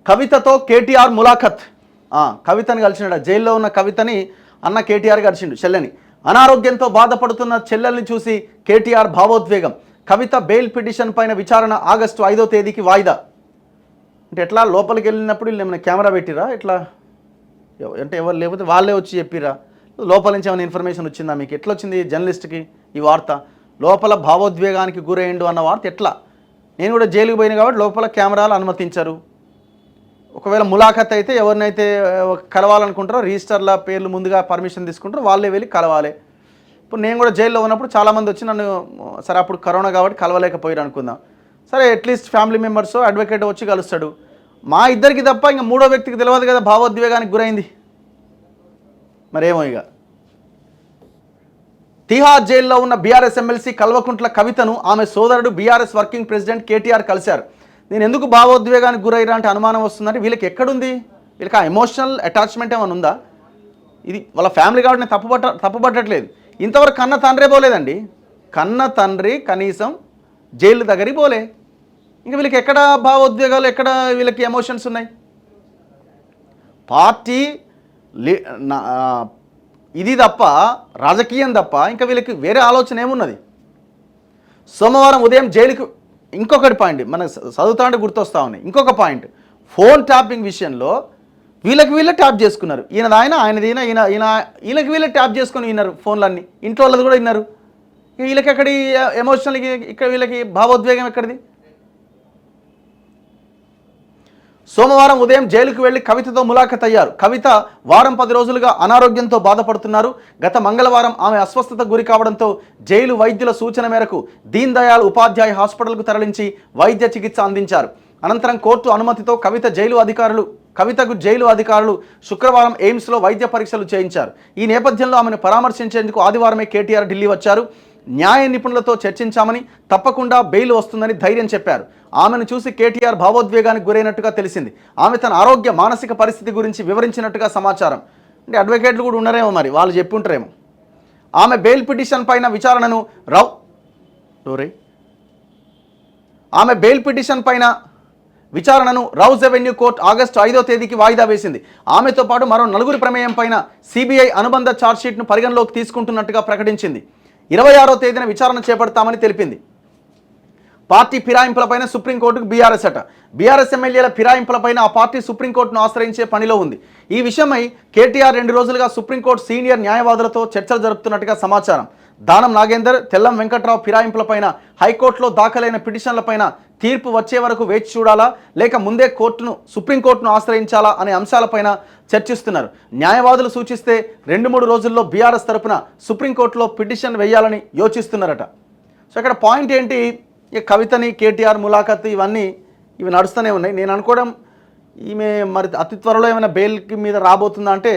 కవితతో కేటీఆర్ ములాఖత్. కవితని కలిసినాడు, జైల్లో ఉన్న కవితని అన్న కేటీఆర్ కలిసిండు, చెల్లెని. అనారోగ్యంతో బాధపడుతున్న చెల్లెల్ని చూసి కేటీఆర్ భావోద్వేగం. కవిత బెయిల్ పిటిషన్ పైన విచారణ ఆగస్టు 5వ తేదీకి వాయిదా. అంటే ఎట్లా లోపలికి వెళ్ళినప్పుడు వీళ్ళు ఏమైనా కెమెరా పెట్టిరా ఎట్లా, అంటే ఎవరు లేకపోతే వాళ్ళే వచ్చి చెప్పిరా, లోపల నుంచి ఏమైనా ఇన్ఫర్మేషన్ వచ్చిందా మీకు? ఎట్లా వచ్చింది జర్నలిస్ట్కి ఈ వార్త? లోపల భావోద్వేగానికి గురయ్యిండు అన్న వార్త ఎట్లా? నేను కూడా జైలుకి పోయినా కాబట్టి లోపల కెమెరాలు అనుమతించారు. ఒకవేళ ములాఖత్ అయితే ఎవరినైతే కలవాలనుకుంటారో రిజిస్టర్ల పేర్లు ముందుగా పర్మిషన్ తీసుకుంటారో వాళ్ళే వెళ్ళి కలవాలి. ఇప్పుడు నేను కూడా జైల్లో ఉన్నప్పుడు చాలామంది వచ్చి నన్ను, సరే అప్పుడు కరోనా కాబట్టి కలవలేకపోయారు అనుకుందాం, సరే అట్లీస్ట్ ఫ్యామిలీ మెంబర్స్ అడ్వకేట్ వచ్చి కలుస్తాడు. మా ఇద్దరికి తప్ప ఇంకా మూడో వ్యక్తికి తెలియదు కదా భావోద్వేగానికి గురైంది. మరేమో ఇక తిహార్ జైల్లో ఉన్న బీఆర్ఎస్ ఎమ్మెల్సీ కల్వకుంట్ల కవితను ఆమె సోదరుడు బీఆర్ఎస్ వర్కింగ్ ప్రెసిడెంట్ కేటీఆర్ కలిశారు. నేను ఎందుకు భావోద్వేగానికి గురైరా అంటే అనుమానం వస్తుందంటే వీళ్ళకి ఎక్కడుంది, వీళ్ళకి ఆ ఎమోషనల్ అటాచ్మెంట్ ఏమైనా ఉందా? ఇది వాళ్ళ ఫ్యామిలీ కాబట్టి నేను తప్పుపట్టట్లేదు. ఇంతవరకు కన్న తండ్రే పోలేదండి, కన్న తండ్రి కనీసం జైలు దగ్గరికి పోలే. ఇంకా వీళ్ళకి ఎక్కడ భావోద్వేగాలు, ఎక్కడ వీళ్ళకి ఎమోషన్స్ ఉన్నాయి? పార్టీ ఇది తప్ప, రాజకీయం తప్ప ఇంకా వీళ్ళకి వేరే ఆలోచన ఏమున్నది? సోమవారం ఉదయం జైలుకు, ఇంకొకటి పాయింట్ మన చదువుతా అంటే గుర్తొస్తా ఉన్నాయి, ఇంకొక పాయింట్, ఫోన్ ట్యాపింగ్ విషయంలో వీళ్ళే ట్యాప్ చేసుకున్నారు. ఆయనది వీళ్ళకి వీళ్ళే ట్యాప్ చేసుకొని విన్నారు ఫోన్లన్నీ, ఇంట్లో వాళ్ళది కూడా విన్నారు. వీళ్ళకి ఎక్కడి ఎమోషనల్, ఇక్కడ వీళ్ళకి భావోద్వేగం ఎక్కడిది? సోమవారం ఉదయం జైలుకు వెళ్లి కవితతో ములాఖత్ అయ్యారు. కవిత వారం 10 రోజులుగా అనారోగ్యంతో బాధపడుతున్నారు. గత మంగళవారం ఆమె అస్వస్థతకు గురి కావడంతో జైలు వైద్యుల సూచన మేరకు దీన్ దయాళ్ ఉపాధ్యాయ హాస్పిటల్కు తరలించి వైద్య చికిత్స అందించారు. అనంతరం కోర్టు అనుమతితో కవితకు జైలు అధికారులు శుక్రవారం ఎయిమ్స్లో వైద్య పరీక్షలు చేయించారు. ఈ నేపథ్యంలో ఆమెను పరామర్శించేందుకు ఆదివారమే కేటీఆర్ ఢిల్లీ వచ్చారు. న్యాయ నిపుణులతో చర్చించామని, తప్పకుండా బెయిల్ వస్తుందని ధైర్యం చెప్పారు. ఆమెను చూసి కేటీఆర్ భావోద్వేగానికి గురైనట్టుగా తెలిసింది. ఆమె తన ఆరోగ్య మానసిక పరిస్థితి గురించి వివరించినట్టుగా సమాచారం. అంటే అడ్వకేట్లు కూడా ఉన్నారేమో, మరి వాళ్ళు చెప్పి ఉంటారేమో. ఆమె బెయిల్ పిటిషన్ పైన విచారణను రౌజ్ అవెన్యూ కోర్టు ఆగస్టు 5వ తేదీకి వాయిదా వేసింది. ఆమెతో పాటు మరో 4 ప్రమేయం పైన సిబిఐ అనుబంధ ఛార్జ్షీట్ను పరిగణలోకి తీసుకుంటున్నట్టుగా ప్రకటించింది. 26వ తేదీన విచారణ చేపడతామని తెలిపింది. పార్టీ ఫిరాయింపులపైన సుప్రీంకోర్టుకు బీఆర్ఎస్ ఎమ్మెల్యేల ఫిరాయింపులపైన ఆ పార్టీ సుప్రీంకోర్టును ఆశ్రయించే పనిలో ఉంది. ఈ విషయమై కేటీఆర్ 2 రోజులుగా సుప్రీంకోర్టు సీనియర్ న్యాయవాదులతో చర్చలు జరుపుతున్నట్టుగా సమాచారం. దానం నాగేందర్, తెల్లం వెంకట్రావు ఫిరాయింపులపైన హైకోర్టులో దాఖలైన పిటిషన్లపైన తీర్పు వచ్చే వరకు వేచి చూడాలా, లేక ముందే సుప్రీంకోర్టును ఆశ్రయించాలా అనే అంశాలపైన చర్చిస్తున్నారు. న్యాయవాదులు సూచిస్తే 2-3 రోజుల్లో బీఆర్ఎస్ తరపున సుప్రీంకోర్టులో పిటిషన్ వేయాలని యోచిస్తున్నారట. సో ఇక్కడ పాయింట్ ఏంటి, ఇక కవితని కేటీఆర్ ములాఖత్ ఇవి నడుస్తూనే ఉన్నాయి. నేను అనుకోవడం ఈమె మరి అతి త్వరలో ఏమైనా బెయిల్కి మీద రాబోతుందా అంటే,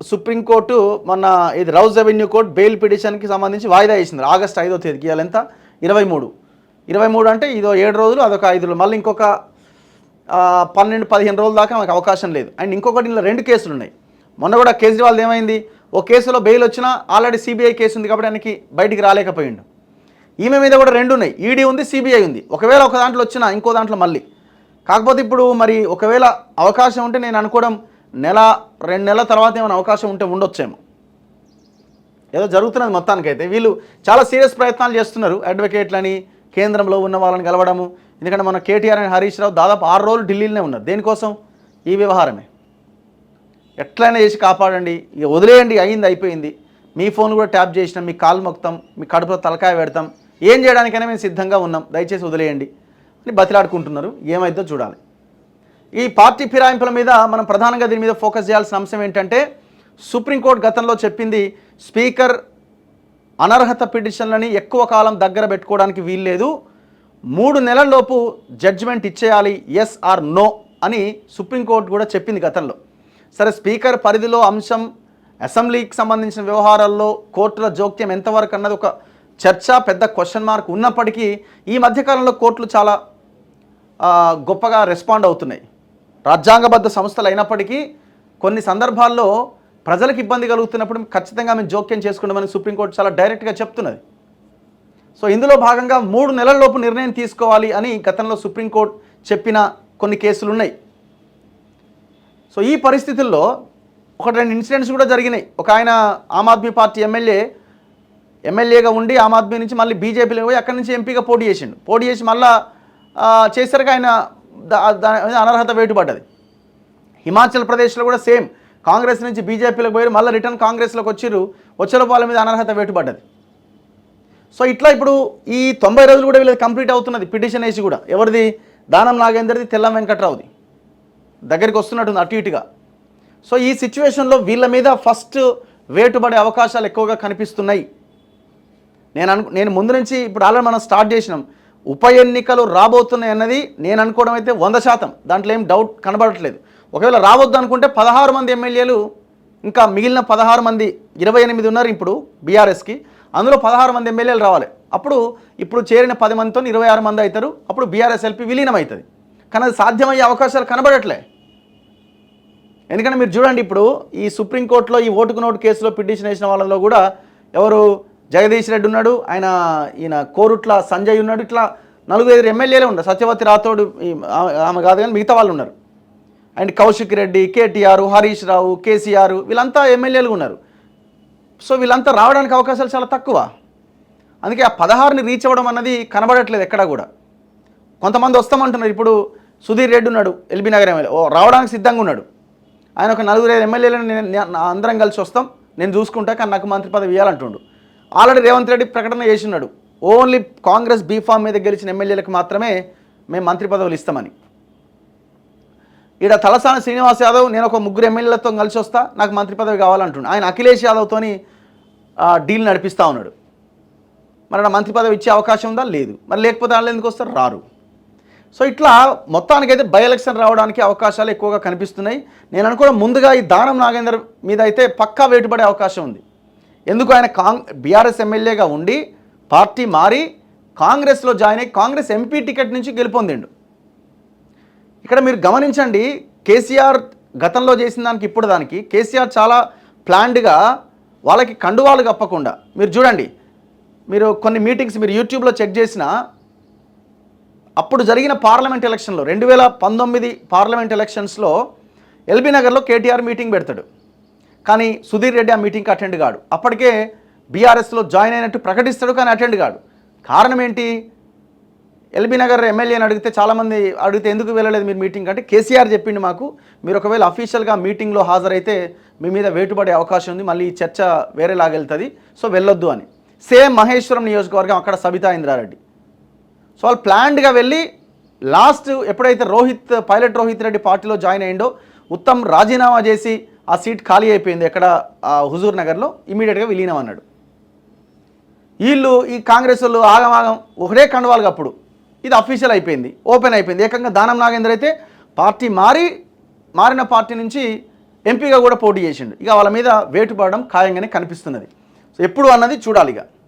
సుప్రీంకోర్టు మొన్న ఇది రౌజ్ అవెన్యూ కోర్టు బెయిల్ పిటిషన్కి సంబంధించి వాయిదా వేసింది ఆగస్టు 5వ తేదీకి. ఇవాళ ఎంత 23 అంటే ఇదో 7 రోజులు, అదొక 5 రోజులు, మళ్ళీ ఇంకొక 12-15 రోజుల దాకా మనకు అవకాశం లేదు. అండ్ ఇంకొకటి, ఇలా 2 కేసులు ఉన్నాయి. మొన్న కూడా కేజ్రీవాల్ ఏమైంది, ఓ కేసులో బెయిల్ వచ్చినా ఆల్రెడీ సిబిఐ కేసు ఉంది కాబట్టి ఆయనకి బయటికి రాలేకపోయిండు. ఈమె మీద కూడా 2 ఉన్నాయి, ఈడీ ఉంది, సిబిఐ ఉంది. ఒకవేళ ఒక దాంట్లో వచ్చినా ఇంకో దాంట్లో మళ్ళీ. కాకపోతే ఇప్పుడు మరి ఒకవేళ అవకాశం ఉంటే నేను అనుకోవడం 1-2 నెలల తర్వాత ఏమైనా అవకాశం ఉంటే ఉండొచ్చేమో. ఏదో జరుగుతున్నది మొత్తానికైతే. వీళ్ళు చాలా సీరియస్ ప్రయత్నాలు చేస్తున్నారు, అడ్వకేట్లని, కేంద్రంలో ఉన్న వాళ్ళని కలవడము. ఎందుకంటే మన కేటీఆర్ అని హరీష్ రావు దాదాపు 6 రోజులు ఢిల్లీలోనే ఉన్నారు. దేనికోసం? ఈ వ్యవహారమే. ఎట్లయినా చేసి కాపాడండి, ఇక వదిలేయండి, అయిపోయింది. మీ ఫోన్ కూడా ట్యాప్ చేసినాం, మీ కాలు మొక్తాం, మీ కడుపులో తలకాయ పెడతాం, ఏం చేయడానికైనా మేము సిద్ధంగా ఉన్నాం, దయచేసి వదిలేయండి అని బతిలాడుకుంటున్నారు. ఏమైందో చూడాలి. ఈ పార్టీ ఫిరాయింపుల మీద మనం ప్రధానంగా దీని మీద ఫోకస్ చేయాల్సిన అంశం ఏంటంటే, సుప్రీంకోర్టు గతంలో చెప్పింది, స్పీకర్ అనర్హత పిటిషన్లని ఎక్కువ కాలం దగ్గర పెట్టుకోవడానికి వీల్లేదు, 3 నెలల్లోపు జడ్జిమెంట్ ఇచ్చేయాలి, ఎస్ ఆర్ నో అని సుప్రీంకోర్టు కూడా చెప్పింది గతంలో. సరే, స్పీకర్ పరిధిలో అంశం, అసెంబ్లీకి సంబంధించిన వ్యవహారాల్లో కోర్టుల జోక్యం ఎంతవరకు అన్నది ఒక చర్చ, పెద్ద క్వశ్చన్ మార్క్ ఉన్నప్పటికీ ఈ మధ్యకాలంలో కోర్టులు చాలా గొప్పగా రెస్పాండ్ అవుతున్నాయి. రాజ్యాంగబద్ధ సంస్థలు అయినప్పటికీ కొన్ని సందర్భాల్లో ప్రజలకు ఇబ్బంది కలుగుతున్నప్పుడు ఖచ్చితంగా మేము జోక్యం చేసుకున్నామని సుప్రీంకోర్టు చాలా డైరెక్ట్గా చెప్తున్నది. సో ఇందులో భాగంగా 3 నెలల్లోపు నిర్ణయం తీసుకోవాలి అని గతంలో సుప్రీంకోర్టు చెప్పిన కొన్ని కేసులు ఉన్నాయి. సో ఈ పరిస్థితుల్లో ఒకటి రెండు ఇన్సిడెంట్స్ కూడా జరిగినాయి. ఒక ఆయన ఆమ్ ఆద్మీ పార్టీ ఎమ్మెల్యేగా ఉండి ఆమ్ ఆద్మీ నుంచి మళ్ళీ బీజేపీలో పోయి అక్కడి నుంచి ఎంపీగా పోటీ చేసి మళ్ళా చేసరికి ఆయన అనర్హత వేటుపడ్డది. హిమాచల్ ప్రదేశ్లో కూడా సేమ్, కాంగ్రెస్ నుంచి బీజేపీలోకి పోయి మళ్ళీ రిటర్న్ కాంగ్రెస్లోకి వచ్చేలో వాళ్ళ మీద అనర్హత వేటుపడ్డది. సో ఇట్లా ఇప్పుడు ఈ 90 రోజులు కూడా వీళ్ళది కంప్లీట్ అవుతున్నది. పిటిషన్ వేసి కూడా ఎవరిది, దానం నాగేందర్ది, తెల్లం వెంకట్రావుది దగ్గరికి వస్తున్నట్టుంది అటు ఇటుగా. సో ఈ సిచ్యువేషన్లో వీళ్ళ మీద ఫస్ట్ వేటుపడే అవకాశాలు ఎక్కువగా కనిపిస్తున్నాయి. నేను ముందు నుంచి ఇప్పుడు ఆల్రెడీ మనం స్టార్ట్ చేసినాం. ఉప ఎన్నికలు రాబోతున్నాయి అన్నది నేను అనుకోవడం అయితే 100%, దాంట్లో ఏం డౌట్ కనబడట్లేదు. ఒకవేళ రావద్దు అనుకుంటే 16 మంది ఎమ్మెల్యేలు, ఇంకా మిగిలిన 16 మంది 28 ఉన్నారు ఇప్పుడు బీఆర్ఎస్కి, అందులో 16 మంది ఎమ్మెల్యేలు రావాలి. అప్పుడు ఇప్పుడు చేరిన 10 మందితో 26 మంది అవుతారు. అప్పుడు బీఆర్ఎస్ ఎల్పీ విలీనం అవుతుంది. కానీ అది సాధ్యమయ్యే అవకాశాలు కనబడట్లే. ఎందుకంటే మీరు చూడండి, ఇప్పుడు ఈ సుప్రీంకోర్టులో ఈ ఓటుకు నోటు కేసులో పిటిషన్ వేసిన వాళ్ళలో కూడా ఎవరు, జగదీష్ రెడ్డి ఉన్నాడు, ఈయన కోరుట్ల సంజయ్ ఉన్నాడు, ఇట్లా 4-5 ఎమ్మెల్యేలే ఉన్నారు. సత్యవతి రాథోడ్ ఆమె కాదు కానీ మిగతా వాళ్ళు ఉన్నారు. అండ్ కౌశిక్ రెడ్డి, కేటీఆర్, హరీష్ రావు, కేసీఆర్, వీళ్ళంతా ఎమ్మెల్యేలు ఉన్నారు. సో వీళ్ళంతా రావడానికి అవకాశాలు చాలా తక్కువ. అందుకే ఆ 16ని రీచ్ అవ్వడం అన్నది కనబడట్లేదు ఎక్కడా కూడా. కొంతమంది వస్తామంటున్నారు. ఇప్పుడు సుధీర్ రెడ్డి ఉన్నాడు, ఎల్బీ నగర్ ఎమ్మెల్యే, రావడానికి సిద్ధంగా ఉన్నాడు. ఆయన ఒక 4-5 ఎమ్మెల్యేలను అందరం కలిసి వస్తాం, నేను చూసుకుంటా, కానీ నాకు మంత్రి పదవి ఇవ్వాలంటుండు. ఆల్రెడీ రేవంత్ రెడ్డి ప్రకటన చేసినాడు, ఓన్లీ కాంగ్రెస్ బీఫామ్ మీద గెలిచిన ఎమ్మెల్యేలకు మాత్రమే మేము మంత్రి పదవులు ఇస్తామని. ఈడ తలసాని శ్రీనివాస్ యాదవ్, నేను ఒక 3 ఎమ్మెల్యేలతో కలిసి వస్తా, నాకు మంత్రి పదవి కావాలంటుండు. ఆయన అఖిలేష్ యాదవ్తోని డీల్ నడిపిస్తూ ఉన్నాడు. మరి మంత్రి పదవి ఇచ్చే అవకాశం ఉందా? లేదు. మరి లేకపోతే వాళ్ళు ఎందుకు వస్తారు? రారు. సో ఇట్లా మొత్తానికైతే బై ఎలక్షన్ రావడానికి అవకాశాలు ఎక్కువగా కనిపిస్తున్నాయి. నేను అనుకోవడం ముందుగా ఈ దానం నాగేందర్ మీద అయితే పక్కా వేటుపడే అవకాశం ఉంది. ఎందుకు, ఆయన బీఆర్ఎస్ ఎమ్మెల్యేగా ఉండి పార్టీ మారి కాంగ్రెస్లో జాయిన్ అయ్యి కాంగ్రెస్ ఎంపీ టికెట్ నుంచి గెలుపొందిండు. ఇక్కడ మీరు గమనించండి, కేసీఆర్ గతంలో చేసిన దానికి ఇప్పుడు దానికి కేసీఆర్ చాలా ప్లాన్డ్గా వాళ్ళకి కండువాలు కప్పకుండా, మీరు చూడండి, మీరు కొన్ని మీటింగ్స్ మీరు యూట్యూబ్లో చెక్ చేసినా, అప్పుడు జరిగిన పార్లమెంట్ ఎలక్షన్లో 2019 పార్లమెంట్ ఎలక్షన్స్లో ఎల్బీ నగర్లో కేటీఆర్ మీటింగ్ పెడతాడు. కానీ సుధీర్ రెడ్డి ఆ మీటింగ్కి అటెండ్ కాడు. అప్పటికే బీఆర్ఎస్లో జాయిన్ అయినట్టు ప్రకటిస్తాడు, కానీ అటెండ్ కాడు. కారణం ఏంటి? ఎల్బీ నగర్ ఎమ్మెల్యేని అడిగితే, చాలామంది అడిగితే ఎందుకు వెళ్ళలేదు మీరు మీటింగ్ అంటే, కేసీఆర్ చెప్పిండు మాకు, మీరు ఒకవేళ అఫీషియల్గా మీటింగ్లో హాజరైతే మీ మీద వేటుపడే అవకాశం ఉంది, మళ్ళీ ఈ చర్చ వేరేలాగెళ్తుంది, సో వెళ్ళొద్దు అని. సేమ్ మహేశ్వరం నియోజకవర్గం, అక్కడ సబితా ఇంద్రారెడ్డి. సో వాళ్ళు ప్లాన్డ్గా వెళ్ళి లాస్ట్ ఎప్పుడైతే పైలట్ రోహిత్ రెడ్డి పార్టీలో జాయిన్ అయ్యిండో, ఉత్తమ్ రాజీనామా చేసి ఆ సీట్ ఖాళీ అయిపోయింది ఎక్కడ, హుజూర్ నగర్లో, ఇమీడియట్గా విలీనం అన్నాడు. వీళ్ళు ఈ కాంగ్రెస్ వాళ్ళు ఆగమాగం ఒకటే కండువాలుగా అప్పుడు ఇది అఫీషియల్ అయిపోయింది, ఓపెన్ అయిపోయింది. ఏకంగా దానం నాగేందర్ అయితే పార్టీ మారిన పార్టీ నుంచి ఎంపీగా కూడా పోటీ చేసిండు. ఇక వాళ్ళ మీద వేటు పడడం ఖాయంగానే కనిపిస్తున్నది. సో ఎప్పుడు అన్నది చూడాలి ఇక.